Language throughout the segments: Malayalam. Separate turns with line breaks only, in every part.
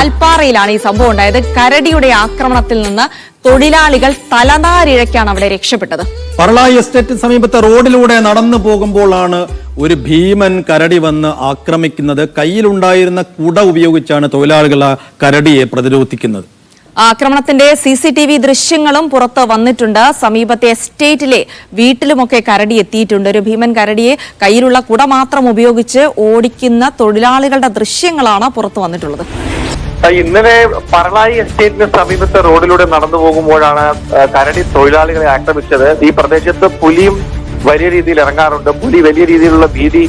വാൽപ്പാറയിലാണ് ഈ സംഭവം ഉണ്ടായത്. കരടിയുടെ ആക്രമണത്തിൽ നിന്ന് തൊഴിലാളികൾ തലനാരിഴയ്ക്കാണ് അവിടെ രക്ഷപ്പെട്ടത്.
പറളായി എസ്റ്റേറ്റ് സമീപത്തെ റോഡിലൂടെ നടന്നു പോകുമ്പോഴാണ് ഒരു ഭീമൻ കരടി വന്ന് ആക്രമിക്കുന്നത്. കയ്യിലുണ്ടായിരുന്ന കുട ഉപയോഗിച്ചാണ് തൊഴിലാളികൾ ആ കരടിയെ പ്രതിരോധിക്കുന്നത്.
ആക്രമണത്തിന്റെ CCTV ദൃശ്യങ്ങളും പുറത്ത് വന്നിട്ടുണ്ട്. സമീപത്തെ എസ്റ്റേറ്റിലെ വീട്ടിലുമൊക്കെ കരടി എത്തിയിട്ടുണ്ട്. ഒരു ഭീമൻ കരടിയെ കയ്യിലുള്ള കുട മാത്രം ഉപയോഗിച്ച് ഓടിക്കുന്ന തൊഴിലാളികളുടെ ദൃശ്യങ്ങളാണ് പുറത്തു വന്നിട്ടുള്ളത്.
ഇന്നലെ പറളായി എസ്റ്റേറ്റിന് സമീപത്തെ റോഡിലൂടെ നടന്നു പോകുമ്പോഴാണ് കരടി തൊഴിലാളികളെ ആക്രമിച്ചത്. ഈ പ്രദേശത്ത് പുലിയും വലിയ രീതിയിൽ ഇറങ്ങാറുണ്ട്. പുലി വലിയ രീതിയിലുള്ള ഭീതി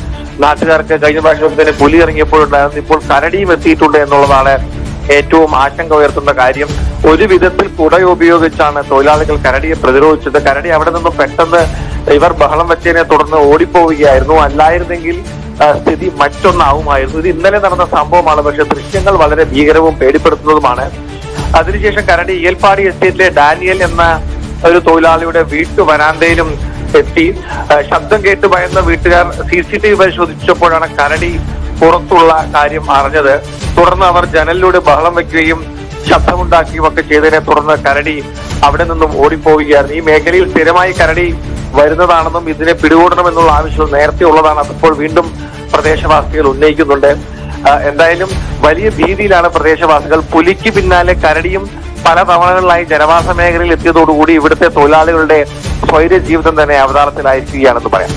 നാട്ടുകാർക്ക് കഴിഞ്ഞ പ്രാവശ്യം തന്നെ പുലി ഇറങ്ങിയപ്പോഴുണ്ടായിരുന്നു. ഇപ്പോൾ കരടിയും എത്തിയിട്ടുണ്ട് എന്നുള്ളതാണ് ഏറ്റവും ആശങ്ക ഉയർത്തുന്ന കാര്യം. ഒരു വിധത്തിൽ കുട ഉപയോഗിച്ചാണ് തൊഴിലാളികൾ കരടിയെ പ്രതിരോധിച്ചത്. കരടി അവിടെ നിന്നും പെട്ടെന്ന് ഇവർ ബഹളം വെച്ചതിനെ തുടർന്ന് ഓടിപ്പോവുകയായിരുന്നു. അല്ലായിരുന്നെങ്കിൽ സ്ഥിതി മറ്റൊന്നാവുമായിരുന്നു. ഇത് ഇന്നലെ നടന്ന സംഭവമാണ്. പക്ഷെ ദൃശ്യങ്ങൾ വളരെ ഭീകരവും പേടിപ്പെടുത്തുന്നതുമാണ്. അതിനുശേഷം കരടി ഏൽപ്പാടി എസ്റ്റേറ്റിലെ ഡാനിയൽ എന്ന ഒരു തൊഴിലാളിയുടെ വീട്ടു വരാന്തയിലും എത്തി. ശബ്ദം കേട്ട് ഭയന്ന വീട്ടുകാർ CCTV പരിശോധിച്ചപ്പോഴാണ് കരടി പുറത്തുള്ള കാര്യം അറിഞ്ഞത്. തുടർന്ന് അവർ ജനലിലൂടെ ബഹളം വെക്കുകയും ശബ്ദമുണ്ടാക്കുകയും ഒക്കെ ചെയ്തതിനെ തുടർന്ന് കരടി അവിടെ നിന്നും ഓടിപ്പോവുകയായിരുന്നു. ഈ മേഖലയിൽ സ്ഥിരമായി കരടി വരുന്നതാണെന്നും ഇതിനെ പിടികൂടണമെന്നുള്ള ആവശ്യം നേരത്തെ ഉള്ളതാണ്. അതിപ്പോൾ വീണ്ടും പ്രദേശവാസികൾ ഉന്നയിക്കുന്നുണ്ട്. എന്തായാലും വലിയ ഭീതിയിലാണ് പ്രദേശവാസികൾ. പുലിക്ക് പിന്നാലെ കരടിയും പല തവണകളിലായി ജനവാസ മേഖലയിൽ എത്തിയതോടുകൂടി ഇവിടുത്തെ തൊഴിലാളികളുടെ സ്വൈര്യ ജീവിതം തന്നെ അവതാളത്തിലായിരിക്കുകയാണെന്ന് പറയാം.